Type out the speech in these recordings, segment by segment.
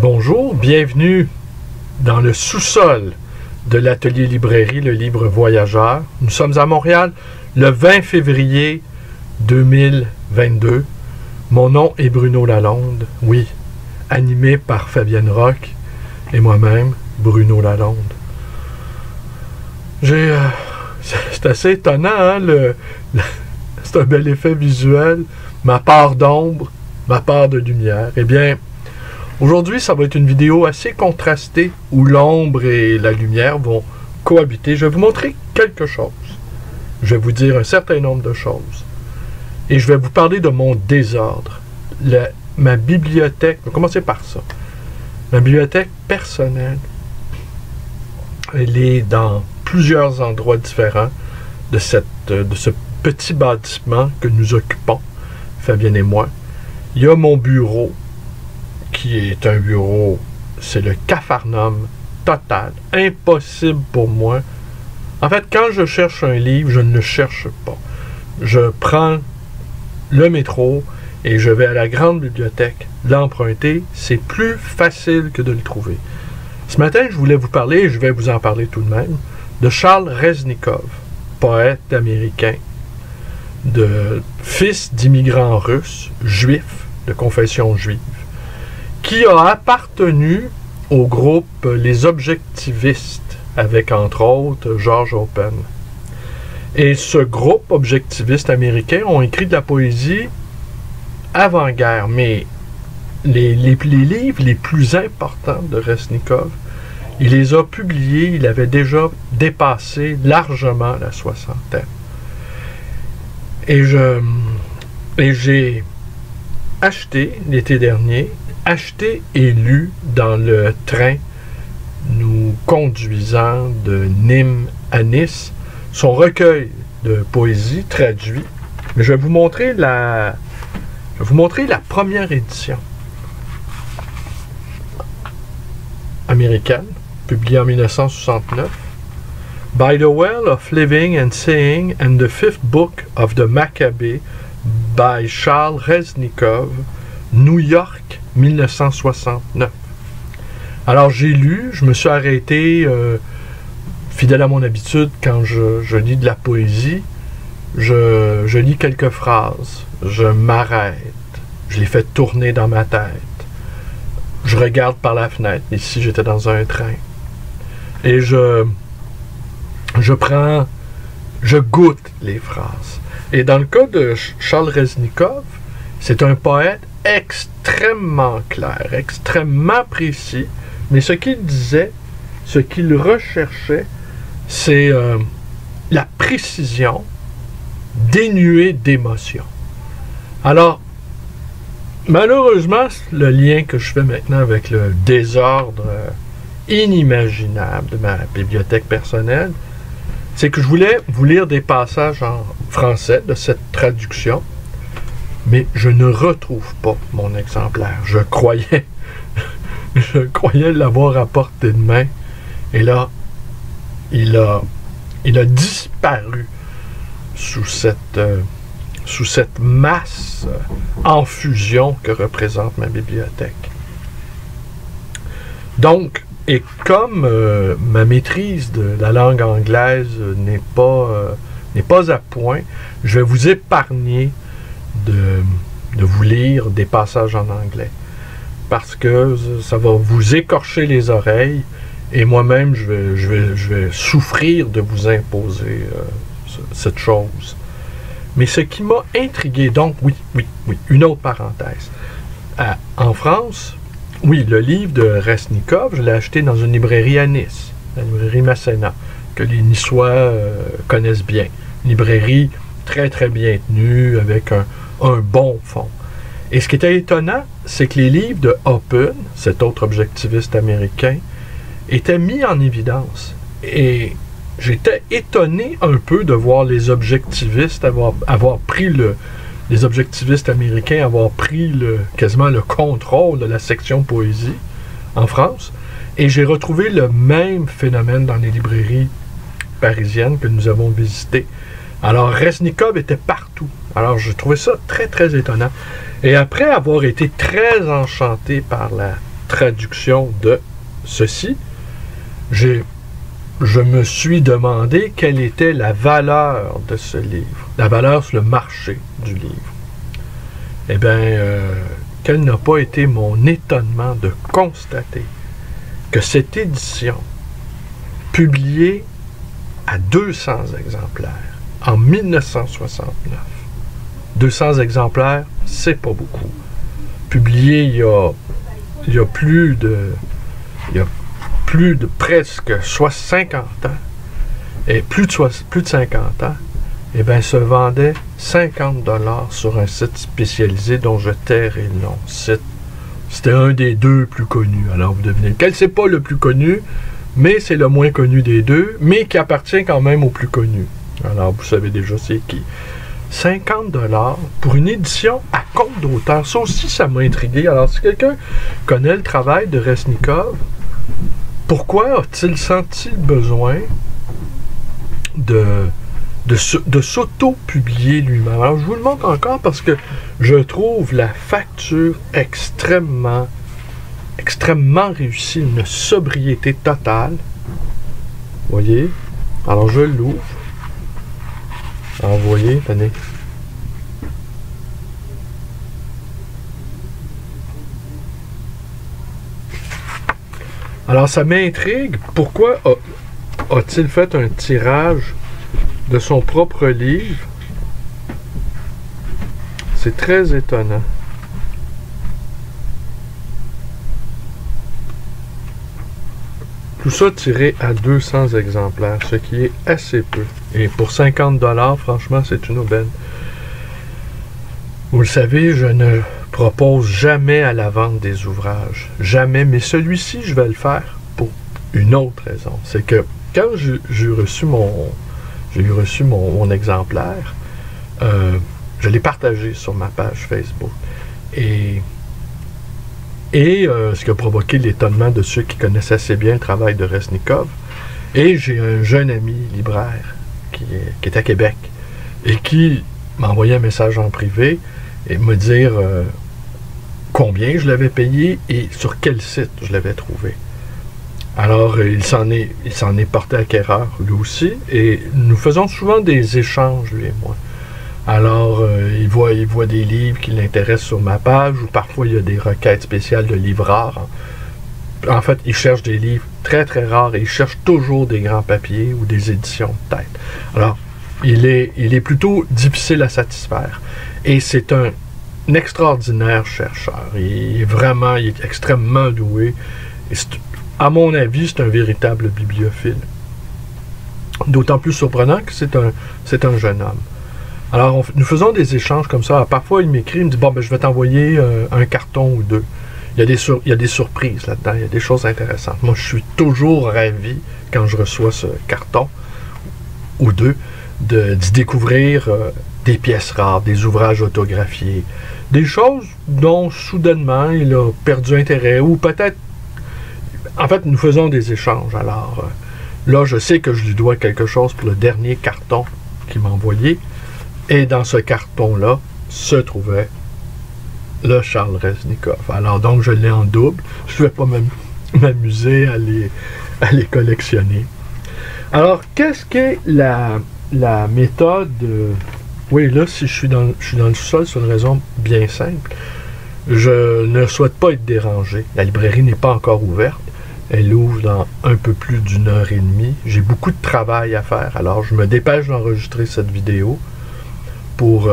Bonjour, bienvenue dans le sous-sol de l'atelier librairie Le Livre Voyageur. Nous sommes à Montréal le 20 février 2022. Mon nom est Bruno Lalonde, oui, animé par Fabienne Roch et moi-même, Bruno Lalonde. C'est assez étonnant, hein, c'est un bel effet visuel, ma part d'ombre, ma part de lumière. Eh bien, aujourd'hui, ça va être une vidéo assez contrastée où l'ombre et la lumière vont cohabiter. Je vais vous montrer quelque chose. Je vais vous dire un certain nombre de choses. Et je vais vous parler de mon désordre. Ma bibliothèque, on va commencer par ça. Ma bibliothèque personnelle, elle est dans plusieurs endroits différents de ce petit bâtiment que nous occupons, Fabienne et moi. Il y a mon bureau, qui est un bureau, c'est le capharnaüm total, impossible pour moi. En fait, quand je cherche un livre, je ne le cherche pas. Je prends le métro et je vais à la grande bibliothèque l'emprunter. C'est plus facile que de le trouver. Ce matin, je voulais vous parler, et je vais vous en parler tout de même, de Charles Reznikov, poète américain, fils d'immigrants russes, juifs, de confession juive, qui a appartenu au groupe Les Objectivistes, avec entre autres George Oppen. Et ce groupe objectiviste américain ont écrit de la poésie avant-guerre, mais les livres les plus importants de Reznikov, il les a publiés, il avait déjà dépassé largement la soixantaine. Et j'ai acheté l'été dernier, acheté et lu dans le train nous conduisant de Nîmes à Nice son recueil de poésie traduit. Mais je vais vous montrer la première édition américaine, publiée en 1969. By the Well of Living and Seeing and the Fifth Book of the Maccabee by Charles Reznikov, New York, 1969. Alors j'ai lu, je me suis arrêté, fidèle à mon habitude, quand je lis de la poésie, je lis quelques phrases, je m'arrête, je les fais tourner dans ma tête, je regarde par la fenêtre, ici j'étais dans un train, et je goûte les phrases. Et dans le cas de Charles Reznikov, c'est un poète extrêmement clair, extrêmement précis, mais ce qu'il disait, ce qu'il recherchait, c'est la précision dénuée d'émotion. Alors, malheureusement, le lien que je fais maintenant avec le désordre inimaginable de ma bibliothèque personnelle, c'est que je voulais vous lire des passages en français de cette traduction, mais je ne retrouve pas mon exemplaire. Je croyais l'avoir à portée de main, et là, il a disparu sous cette masse en fusion que représente ma bibliothèque. Donc, et comme ma maîtrise de la langue anglaise n'est pas à point, je vais vous épargner de vous lire des passages en anglais, parce que ça va vous écorcher les oreilles, et moi-même je vais souffrir de vous imposer cette chose. Mais ce qui m'a intrigué, donc oui, une autre parenthèse. En France, oui, le livre de Reznikov, je l'ai acheté dans une librairie à Nice, la librairie Masséna, que les Niçois connaissent bien. Une librairie très très bien tenue, avec un bon fond. Et ce qui était étonnant, c'est que les livres de Oppen, cet autre objectiviste américain, étaient mis en évidence. Et j'étais étonné un peu de voir les objectivistes avoir pris les objectivistes américains avoir pris quasiment le contrôle de la section poésie en France. Et j'ai retrouvé le même phénomène dans les librairies parisiennes que nous avons visitées. Alors, Reznikov était partout. Alors, je trouvais ça très, très étonnant. Et après avoir été très enchanté par traduction de ceci, je me suis demandé quelle était la valeur de ce livre, la valeur sur le marché du livre. Eh bien, quel n'a pas été mon étonnement de constater que cette édition, publiée à 200 exemplaires en 1969, 200 exemplaires, c'est pas beaucoup. Publié il y a plus de presque 50 ans, et plus de 50 ans, eh bien, se vendait 50 $ sur un site spécialisé dont je tairai le nom. C'était un des deux plus connus. Alors, vous devinez lequel. C'est pas le plus connu, mais c'est le moins connu des deux, mais qui appartient quand même au plus connu. Alors, vous savez déjà c'est qui. 50 $ pour une édition à compte d'auteur. Ça aussi, ça m'a intrigué. Alors, si quelqu'un connaît le travail de Resnikov, pourquoi a-t-il senti le besoin de s'auto-publier lui-même? Alors, je vous le montre encore parce que je trouve la facture extrêmement réussie, une sobriété totale. Vous voyez? Alors, je l'ouvre. Alors, vous voyez, tenez. Alors, ça m'intrigue. Pourquoi a-t-il fait un tirage de son propre livre? C'est très étonnant. Tout ça tiré à 200 exemplaires, ce qui est assez peu. Et pour 50 $, franchement, c'est une aubaine. Vous le savez, je ne propose jamais à la vente des ouvrages. Jamais. Mais celui-ci, je vais le faire pour une autre raison. C'est que quand j'ai eu reçu mon exemplaire, je l'ai partagé sur ma page Facebook. Et ce qui a provoqué l'étonnement de ceux qui connaissent assez bien le travail de Resnikov. Et j'ai un jeune ami libraire qui est à Québec et qui m'a envoyé un message en privé et me dire combien je l'avais payé et sur quel site je l'avais trouvé. Alors, il s'en est porté acquéreur, lui aussi, et nous faisons souvent des échanges, lui et moi. Alors, il voit des livres qui l'intéressent sur ma page, ou parfois il y a des requêtes spéciales de livres rares. En fait, il cherche des livres très, très rares, et il cherche toujours des grands papiers ou des éditions de tête. Alors, il est plutôt difficile à satisfaire. Et c'est un extraordinaire chercheur. Il est extrêmement doué. Et à mon avis, c'est un véritable bibliophile. D'autant plus surprenant que c'est un jeune homme. Alors, nous faisons des échanges comme ça. Alors, parfois, il m'écrit, il me dit « Bon, ben, je vais t'envoyer un carton ou deux. » Il y a des surprises là-dedans, il y a des choses intéressantes. Moi, je suis toujours ravi, quand je reçois ce carton ou deux, d'y découvrir des pièces rares, des ouvrages autographiés, des choses dont, soudainement, il a perdu intérêt, ou peut-être... En fait, nous faisons des échanges. Alors, là, je sais que je lui dois quelque chose pour le dernier carton qu'il m'a envoyé. Et dans ce carton-là se trouvait le Charles Resnikov. Alors donc, je l'ai en double. Je ne vais pas m'amuser à les collectionner. Alors, qu'est-ce qu'est la méthode... Oui, là, si je suis dans le sous-sol, c'est une raison bien simple. Je ne souhaite pas être dérangé. La librairie n'est pas encore ouverte. Elle ouvre dans un peu plus d'une heure et demie. J'ai beaucoup de travail à faire. Alors, je me dépêche d'enregistrer cette vidéo pour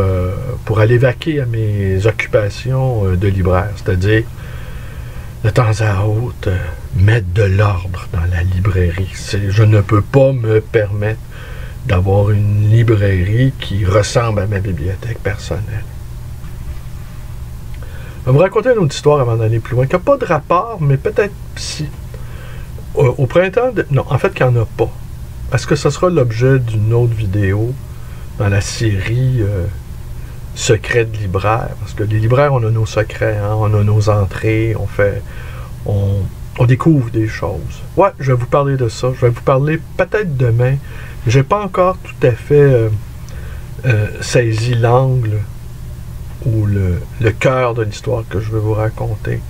aller vaquer à mes occupations de libraire, c'est-à-dire de temps à autre mettre de l'ordre dans la librairie. Je ne peux pas me permettre d'avoir une librairie qui ressemble à ma bibliothèque personnelle. Je vais vous raconter une autre histoire avant d'aller plus loin, qui n'a pas de rapport, mais peut-être si. Au printemps, non, en fait, qu'il n'y en a pas. Est-ce que ce sera l'objet d'une autre vidéo dans la série Secrets de libraire? Parce que les libraires, on a nos secrets, hein? On a nos entrées, on découvre des choses. Ouais, je vais vous parler de ça. Je vais vous parler peut-être demain. J'ai pas encore tout à fait saisi l'angle ou le cœur de l'histoire que je vais vous raconter.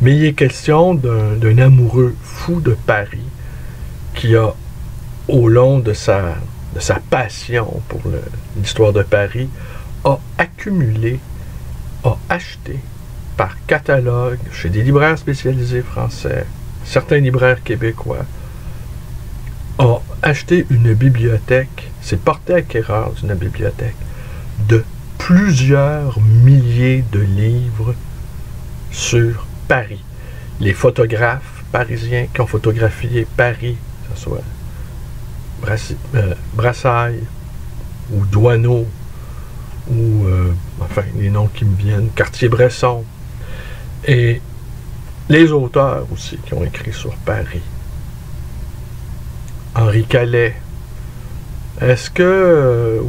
Mais il est question d'un amoureux fou de Paris qui a, au long de sa passion pour l'histoire de Paris, a accumulé, a acheté par catalogue chez des libraires spécialisés français, certains libraires québécois, a acheté une bibliothèque, s'est porté acquéreur d'une bibliothèque de plusieurs milliers de livres sur Paris. Les photographes parisiens qui ont photographié Paris, que ce soit Brassailles ou Doisneau ou enfin les noms qui me viennent, Cartier-Bresson, et les auteurs aussi qui ont écrit sur Paris. Henri Calais. Est-ce que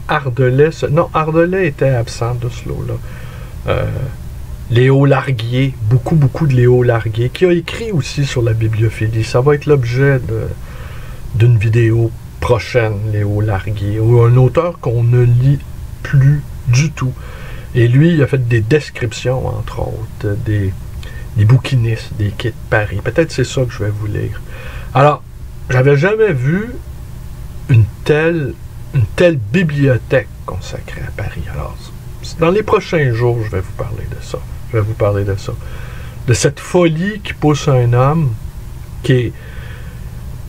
Ardelais... Non, Ardelais était absent de ce lot-là. Léo Larguier, beaucoup de Léo Larguier, qui a écrit aussi sur la bibliophilie. Ça va être l'objet d'une vidéo prochaine, Léo Larguier, ou un auteur qu'on ne lit plus du tout. Et lui, il a fait des descriptions, entre autres, des bouquinistes, des quais de Paris. Peut-être c'est ça que je vais vous lire. Alors, j'avais jamais vu une telle bibliothèque consacrée à Paris. Alors, dans les prochains jours, je vais vous parler de ça. De cette folie qui pousse un homme qui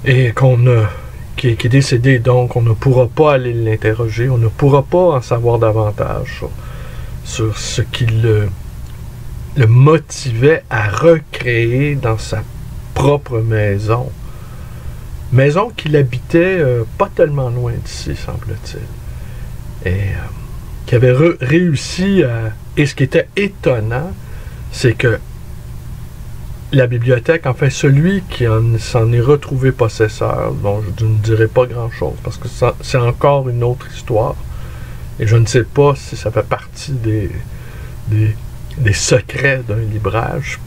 est décédé, donc on ne pourra pas aller l'interroger, on ne pourra pas en savoir davantage sur ce qui le motivait à recréer dans sa propre maison qu'il habitait pas tellement loin d'ici, semble-t-il, et qui avait réussi à... Et ce qui était étonnant, c'est que la bibliothèque, enfin celui qui s'en est retrouvé possesseur, dont je ne dirai pas grand-chose, parce que c'est encore une autre histoire, et je ne sais pas si ça fait partie des secrets d'un libraire. Je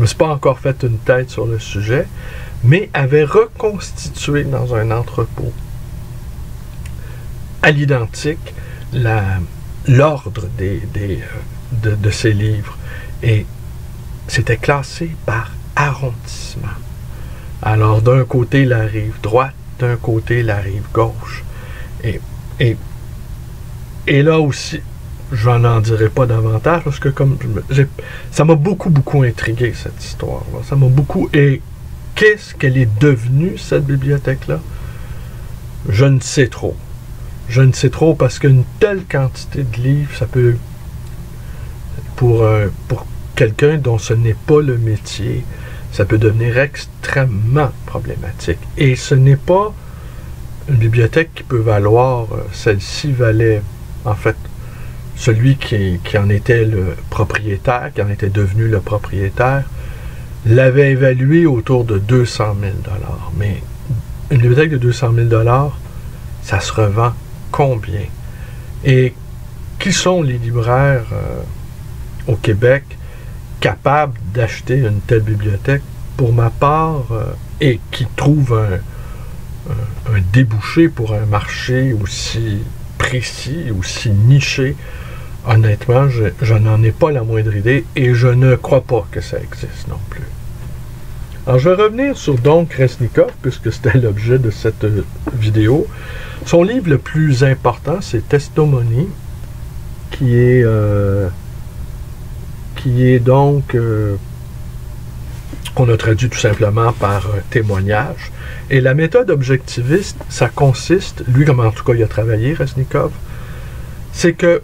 me suis pas encore fait une tête sur le sujet, mais avait reconstitué dans un entrepôt à l'identique l'ordre de ces livres, et c'était classé par arrondissement. Alors d'un côté la rive droite, d'un côté la rive gauche, et là aussi je n'en dirai pas davantage parce que ça m'a beaucoup intrigué cette histoire-là. Ça m'a beaucoup... Et qu'est-ce qu'elle est devenue, cette bibliothèque-là? Je ne sais trop. Je ne sais trop parce qu'une telle quantité de livres, ça peut... Pour quelqu'un dont ce n'est pas le métier, ça peut devenir extrêmement problématique. Et ce n'est pas une bibliothèque qui peut valoir... Celle-ci valait, en fait, celui qui en était le propriétaire, qui en était devenu le propriétaire, l'avait évalué autour de 200 000 $. Mais une bibliothèque de 200 000 $, ça se revend combien? Et qui sont les libraires au Québec capables d'acheter une telle bibliothèque? Pour ma part, et qui trouvent un débouché pour un marché aussi précis, aussi niché, honnêtement, je n'en ai pas la moindre idée et je ne crois pas que ça existe non plus. Alors, je vais revenir sur Don Kresnikov, puisque c'était l'objet de cette vidéo. Son livre le plus important, c'est Testimony, qui est donc, qu'on a traduit tout simplement par témoignage. Et la méthode objectiviste, ça consiste, lui, comme en tout cas il a travaillé, Kresnikov, c'est que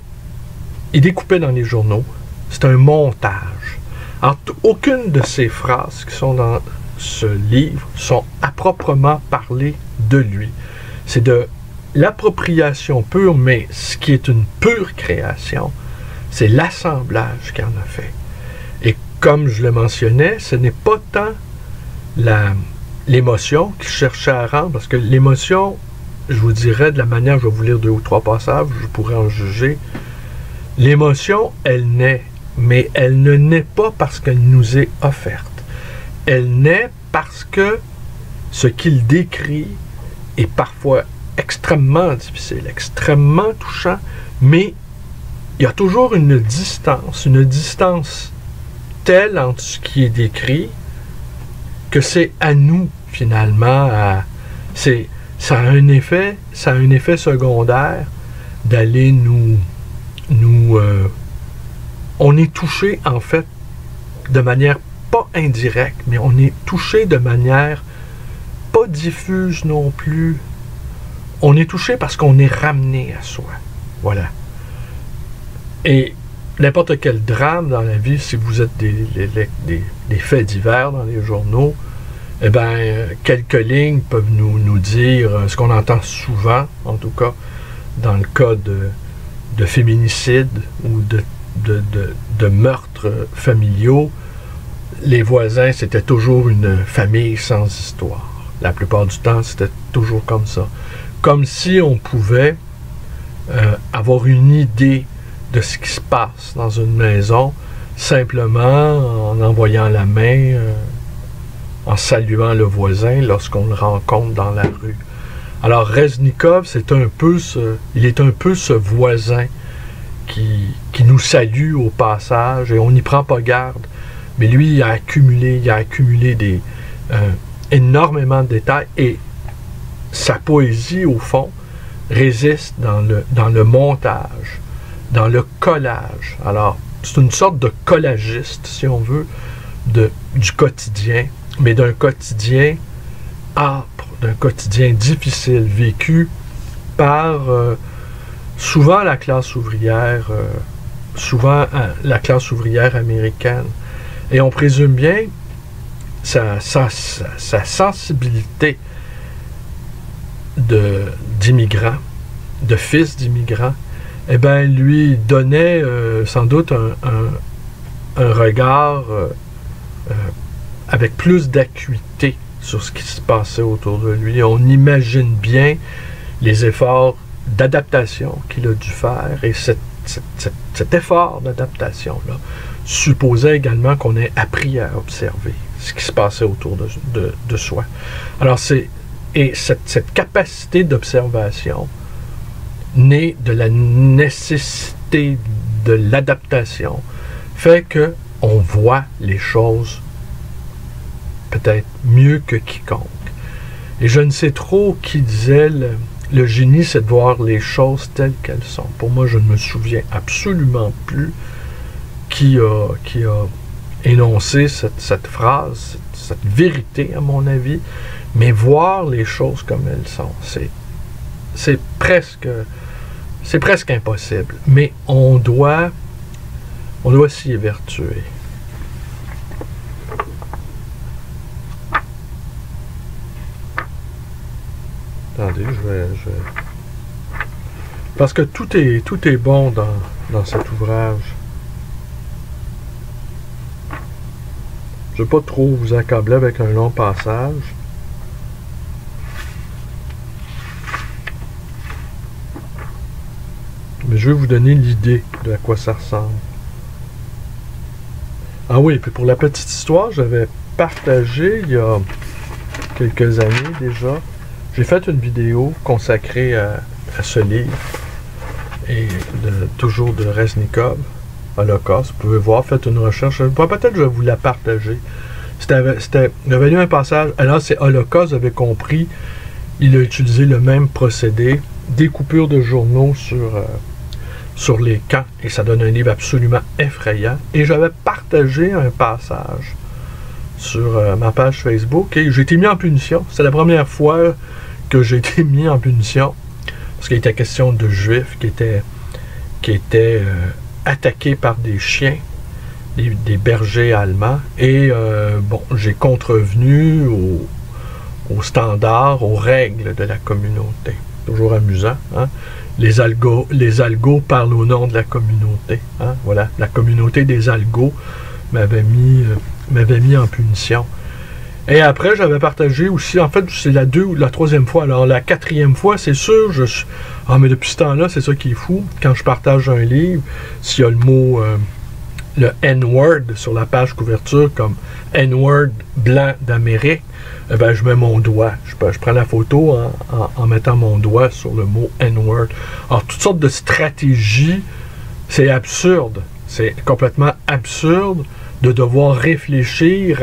il découpait dans les journaux. C'est un montage. Alors, aucune de ces phrases qui sont dans ce livre sont à proprement parler de lui. C'est de l'appropriation pure, mais ce qui est une pure création, c'est l'assemblage qu'il en a fait. Et comme je le mentionnais, ce n'est pas tant l'émotion qu'il cherchait à rendre, parce que l'émotion, je vous dirais, de la manière, je vais vous lire 2 ou 3 passages, je pourrais en juger. L'émotion, elle naît, mais elle ne naît pas parce qu'elle nous est offerte. Elle naît parce que ce qu'il décrit est parfois extrêmement difficile, extrêmement touchant, mais il y a toujours une distance tel entre ce qui est décrit que c'est à nous, finalement, ça a un effet secondaire d'aller on est touché, en fait, de manière pas indirecte, mais on est touché de manière pas diffuse non plus. On est touché parce qu'on est ramené à soi. Voilà. Et n'importe quel drame dans la vie, si vous êtes des faits divers dans les journaux, eh bien, quelques lignes peuvent nous dire ce qu'on entend souvent, en tout cas, dans le cas de féminicide ou de meurtres familiaux. Les voisins, c'était toujours une famille sans histoire. La plupart du temps, c'était toujours comme ça. Comme si on pouvait avoir une idée de ce qui se passe dans une maison, simplement en envoyant la main, en saluant le voisin lorsqu'on le rencontre dans la rue. Alors Reznikov, il est un peu ce voisin qui nous salue au passage et on n'y prend pas garde. Mais lui, il a accumulé énormément de détails et sa poésie, au fond, résiste dans le montage, dans le collage. Alors, c'est une sorte de collagiste, si on veut, du quotidien, mais d'un quotidien âpre, d'un quotidien difficile, vécu par souvent la classe ouvrière, américaine. Et on présume bien sa sensibilité d'immigrants, de fils d'immigrants, eh bien, lui donnait sans doute un regard avec plus d'acuité sur ce qui se passait autour de lui. On imagine bien les efforts d'adaptation qu'il a dû faire, et cet effort d'adaptation-là supposait également qu'on ait appris à observer ce qui se passait autour de soi. Alors, cette capacité d'observation née de la nécessité de l'adaptation fait qu'on voit les choses peut-être mieux que quiconque. Et je ne sais trop qui disait le génie, c'est de voir les choses telles qu'elles sont. Pour moi, je ne me souviens absolument plus qui a énoncé cette phrase, cette vérité, à mon avis, mais voir les choses comme elles sont, c'est presque impossible. Mais on doit s'y évertuer. Attendez, je vais... Parce que tout est bon dans cet ouvrage. Je ne veux pas trop vous accabler avec un long passage. Mais je vais vous donner l'idée de à quoi ça ressemble. Ah oui, puis pour la petite histoire, j'avais partagé il y a quelques années déjà. J'ai fait une vidéo consacrée à ce livre, et toujours de Reznikov, Holocauste. Vous pouvez voir, faites une recherche. Peut-être je vais vous la partager. J'avais lu un passage, alors c'est Holocauste, j'avais compris, il a utilisé le même procédé, des coupures de journaux sur les camps, et ça donne un livre absolument effrayant. Et j'avais partagé un passage sur ma page Facebook, et j'ai été mis en punition. C'est la première fois que j'ai été mis en punition, parce qu'il était question de juifs qui étaient attaqués par des chiens, des bergers allemands, et bon, j'ai contrevenu aux standards, aux règles de la communauté. Toujours amusant, hein? Les algos parlent au nom de la communauté. Hein? Voilà, la communauté des algos m'avait mis en punition. Et après, j'avais partagé aussi, en fait, c'est la 2 ou la 3e fois. Alors, la 4e fois, c'est sûr, ah, mais depuis ce temps-là, c'est ça qui est fou. Quand je partage un livre, s'il y a le mot, le N-word sur la page couverture, comme N-word blanc d'Amérique, eh ben, je mets mon doigt. Je prends la photo en mettant mon doigt sur le mot N-word. Alors, toutes sortes de stratégies, c'est absurde. C'est complètement absurde de devoir réfléchir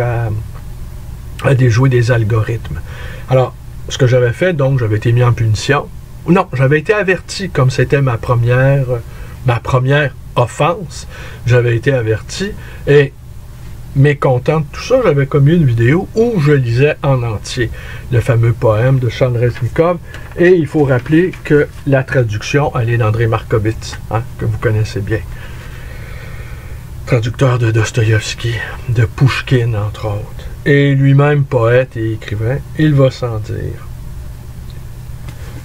à déjouer des algorithmes. Alors, ce que j'avais fait, donc, j'avais été mis en punition. Non, j'avais été averti, comme c'était ma première offense. J'avais été averti et mécontent de tout ça, j'avais commis une vidéo où je lisais en entier le fameux poème de Charles Reznikov. Et il faut rappeler que la traduction, elle est d'André Markovitch, hein, que vous connaissez bien. Traducteur de Dostoïevski, de Pouchkine, entre autres. Et lui-même poète et écrivain, il va sans dire.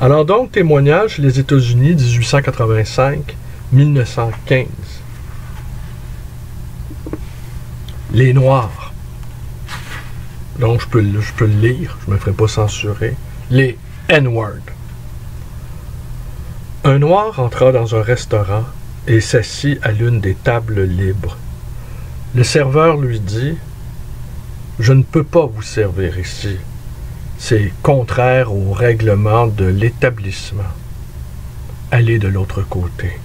Alors donc, témoignage, les États-Unis, 1885-1915. Les Noirs. Donc, je peux le lire, je ne me ferai pas censurer. Les N-words. Un Noir entra dans un restaurant et s'assit à l'une des tables libres. Le serveur lui dit « Je ne peux pas vous servir ici. C'est contraire au règlement de l'établissement. Allez de l'autre côté. »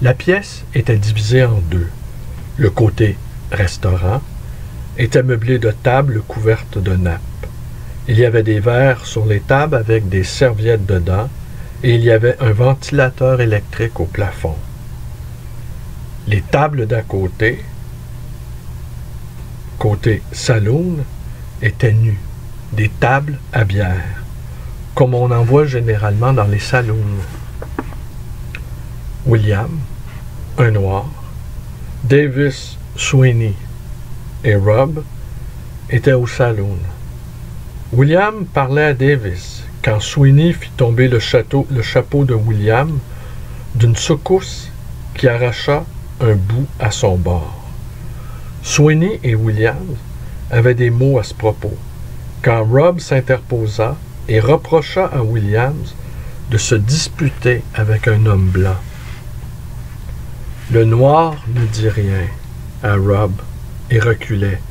La pièce était divisée en deux. Le côté restaurant était meublé de tables couvertes de nappes. Il y avait des verres sur les tables avec des serviettes dedans et il y avait un ventilateur électrique au plafond. Les tables d'à côté, côté saloon, étaient nues, des tables à bière, comme on en voit généralement dans les saloons. William, un noir, Davis, Sweeney et Rob étaient au saloon. William parlait à Davis quand Sweeney fit tomber le chapeau de William d'une secousse qui arracha un bout à son bord. Sweeney et Williams avaient des mots à ce propos, quand Rob s'interposa et reprocha à Williams de se disputer avec un homme blanc. Le noir ne dit rien à Rob et reculait,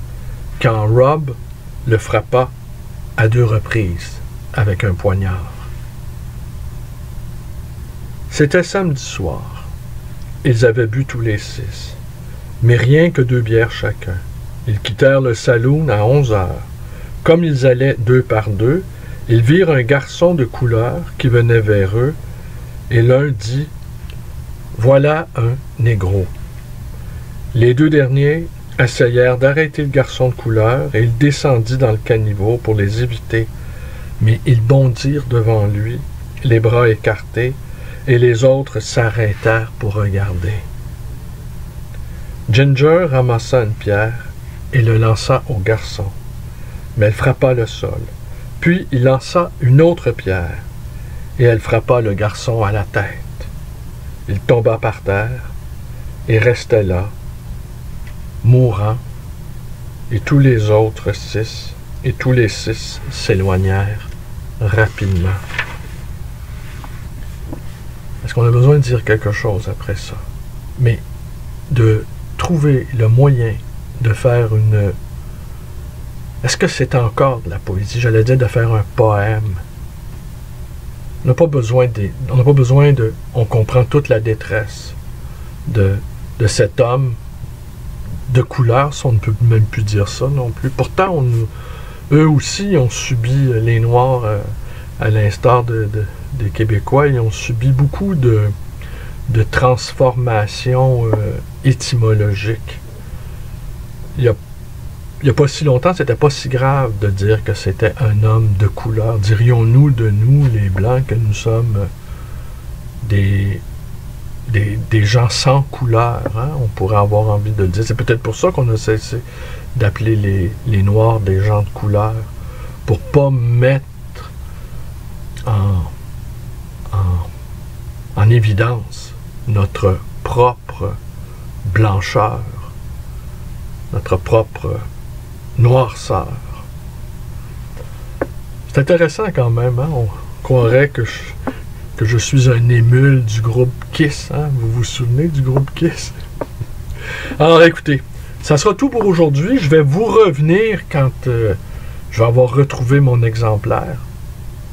quand Rob le frappa à 2 reprises avec un poignard. C'était samedi soir. Ils avaient bu tous les 6, mais rien que 2 bières chacun. Ils quittèrent le saloon à 11 heures. Comme ils allaient 2 par 2, ils virent un garçon de couleur qui venait vers eux, et l'un dit « Voilà un négro ». Les 2 derniers essayèrent d'arrêter le garçon de couleur et il descendit dans le caniveau pour les éviter, mais ils bondirent devant lui, les bras écartés, et les autres s'arrêtèrent pour regarder. Ginger ramassa une pierre et le lança au garçon, mais elle frappa le sol. Puis il lança une autre pierre, et elle frappa le garçon à la tête. Il tomba par terre et restait là, mourant, et tous les autres 6, et tous les 6 s'éloignèrent rapidement. Est-ce qu'on a besoin de dire quelque chose après ça? Mais de trouver le moyen de faire une... Est-ce que c'est encore de la poésie? J'allais dire de faire un poème. On n'a pas besoin de... On comprend toute la détresse de cet homme de couleur, si on ne peut même plus dire ça non plus. Pourtant, eux aussi ont subi, les Noirs, à l'instar des Québécois, ils ont subi beaucoup de transformations étymologiques. Il n'y a pas si longtemps, c'était pas si grave de dire que c'était un homme de couleur. Dirions-nous de nous, les Blancs, que nous sommes des gens sans couleur, hein? On pourrait avoir envie de le dire. C'est peut-être pour ça qu'on a cessé d'appeler les Noirs des gens de couleur, pour pas mettre en évidence notre propre blancheur, notre propre noirceur. C'est intéressant quand même, hein? On croirait que je suis un émule du groupe Kiss, hein? Vous vous souvenez du groupe Kiss? Alors écoutez, ça sera tout pour aujourd'hui. Je vais vous revenir quand je vais avoir retrouvé mon exemplaire.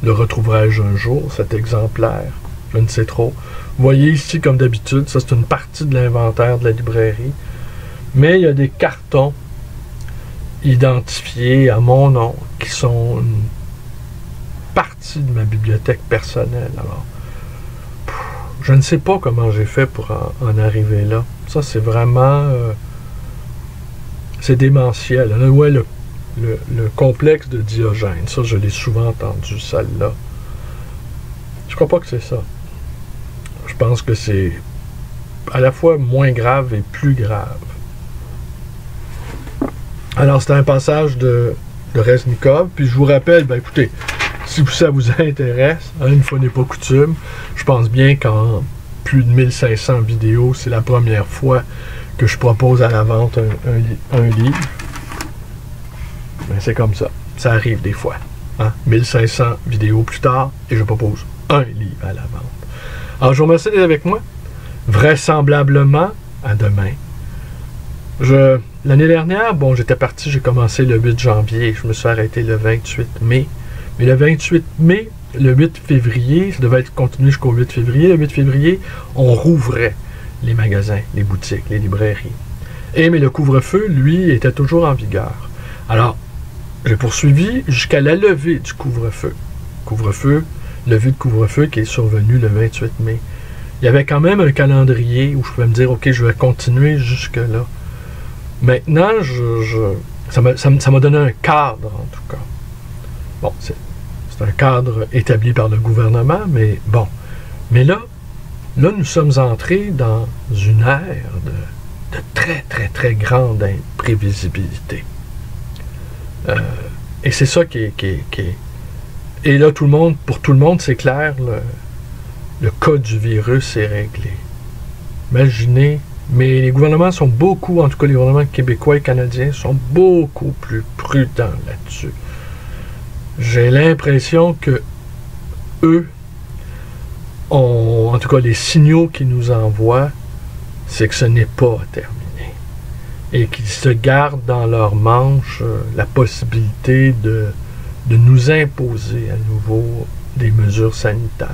Le retrouverai-je un jour, cet exemplaire? Je ne sais trop. Vous voyez ici, comme d'habitude, ça c'est une partie de l'inventaire de la librairie. Mais il y a des cartons identifiés à mon nom qui sont une partie de ma bibliothèque personnelle. Alors, je ne sais pas comment j'ai fait pour en arriver là. Ça, c'est vraiment... c'est démentiel. Ouais, le complexe de Diogène, ça, je l'ai souvent entendu, celle-là. Je crois pas que c'est ça. Je pense que c'est à la fois moins grave et plus grave. Alors, c'était un passage de Reznikov, puis je vous rappelle, ben écoutez, si ça vous intéresse, une fois n'est pas coutume, je pense bien qu'en plus de 1500 vidéos, c'est la première fois que je propose à la vente un livre. Ben, c'est comme ça. Ça arrive des fois. 1500 vidéos plus tard, et je propose un livre à la vente. Alors, je vous remercie d'être avec moi. Vraisemblablement, à demain. L'année dernière, bon, j'étais parti, j'ai commencé le 8 janvier, je me suis arrêté le 28 mai. Mais le 28 mai, le 8 février, ça devait être continué jusqu'au 8 février. Le 8 février, on rouvrait les magasins, les boutiques, les librairies. Mais le couvre-feu, lui, était toujours en vigueur. Alors, j'ai poursuivi jusqu'à la levée du couvre-feu. Levée de couvre-feu qui est survenue le 28 mai. Il y avait quand même un calendrier où je pouvais me dire, OK, je vais continuer jusque-là. Maintenant, ça m'a donné un cadre, en tout cas. Bon, c'est un cadre établi par le gouvernement, mais bon. Mais là, nous sommes entrés dans une ère de très, très, très grande imprévisibilité. Et c'est ça qui est... Et là, pour tout le monde, c'est clair, le cas du virus est réglé. Imaginez, mais les gouvernements sont beaucoup, en tout cas les gouvernements québécois et canadiens, sont beaucoup plus prudents là-dessus. J'ai l'impression que eux ont, en tout cas les signaux qu'ils nous envoient, c'est que ce n'est pas terminé. Et qu'ils se gardent dans leur manche la possibilité de nous imposer à nouveau des mesures sanitaires.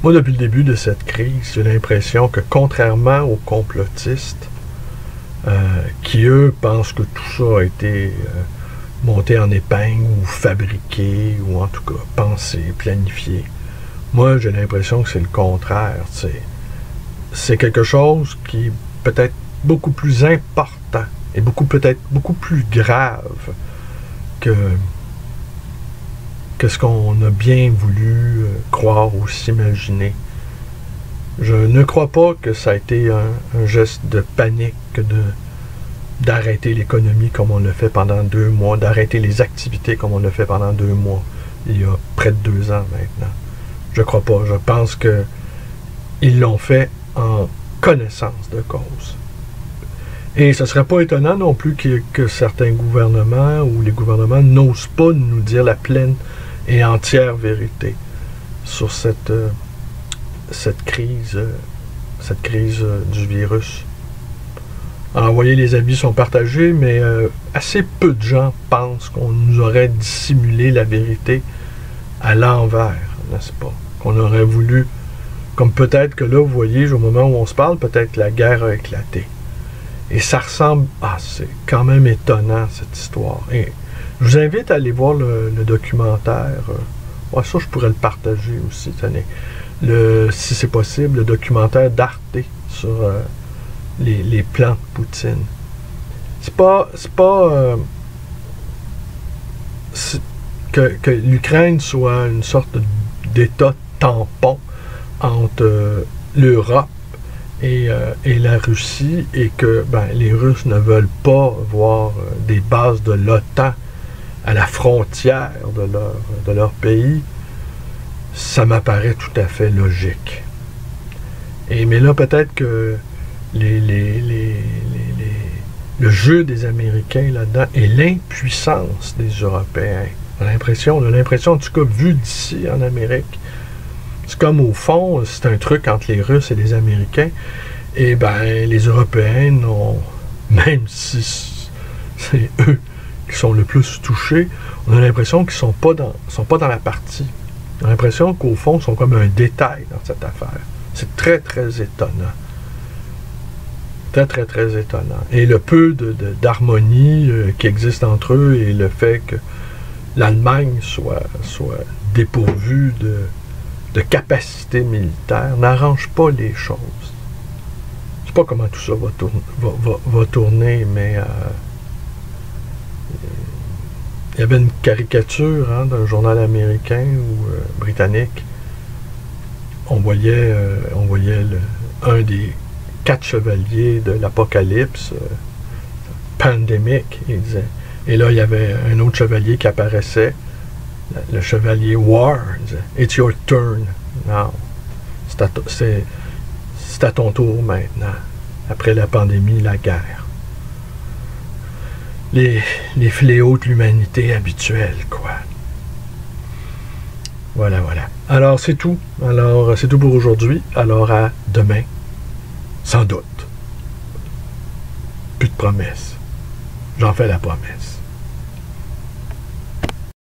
Moi, depuis le début de cette crise, j'ai l'impression que contrairement aux complotistes, qui eux pensent que tout ça a été monté en épingle ou fabriqué, ou en tout cas pensé, planifié, moi j'ai l'impression que c'est le contraire. C'est quelque chose qui est peut-être beaucoup plus important et peut-être beaucoup plus grave que ce qu'on a bien voulu croire ou s'imaginer. Je ne crois pas que ça a été un geste de panique d'arrêter l'économie comme on l'a fait pendant 2 mois, d'arrêter les activités comme on l'a fait pendant 2 mois, il y a près de 2 ans maintenant. Je crois pas. Je pense qu'ils l'ont fait en connaissance de cause. Et ce ne serait pas étonnant non plus que certains gouvernements ou les gouvernements n'osent pas nous dire la pleine et entière vérité sur cette crise du virus. Alors, vous voyez, les avis sont partagés, mais assez peu de gens pensent qu'on nous aurait dissimulé la vérité à l'envers, n'est-ce pas? Qu'on aurait voulu, comme peut-être que là, vous voyez, au moment où on se parle, peut-être que la guerre a éclaté. Et ça ressemble... c'est quand même étonnant, cette histoire. Et je vous invite à aller voir le documentaire. Ça, je pourrais le partager aussi, tenez. Si c'est possible, le documentaire d'Arte sur les plans de Poutine. C'est pas que l'Ukraine soit une sorte d'État tampon entre l'Europe et la Russie, et que les Russes ne veulent pas voir des bases de l'OTAN à la frontière de leur pays, ça m'apparaît tout à fait logique. Mais là, peut-être que le jeu des Américains là-dedans et l'impuissance des Européens. On a l'impression, en tout cas, vu d'ici en Amérique, c'est comme au fond, c'est un truc entre les Russes et les Américains. Et les Européens même si c'est eux qui sont le plus touchés, on a l'impression qu'ils sont pas dans la partie. On a l'impression qu'au fond, ils sont comme un détail dans cette affaire. C'est très, très étonnant. Très, très, très étonnant. Et le peu d'harmonie qui existe entre eux et le fait que l'Allemagne soit dépourvue de capacité militaire n'arrange pas les choses. Je sais pas comment tout ça va tourner, mais il y avait une caricature d'un journal américain ou britannique. On voyait un des 4 chevaliers de l'Apocalypse, Pandemic, il disait. Et là, il y avait un autre chevalier qui apparaissait, le chevalier War, il disait, It's your turn now. C'est à ton tour maintenant. Après la pandémie, la guerre. Les fléaux de l'humanité habituels, quoi. Voilà, voilà. Alors, c'est tout. Alors, c'est tout pour aujourd'hui. Alors, à demain. Sans doute. Plus de promesses. J'en fais la promesse.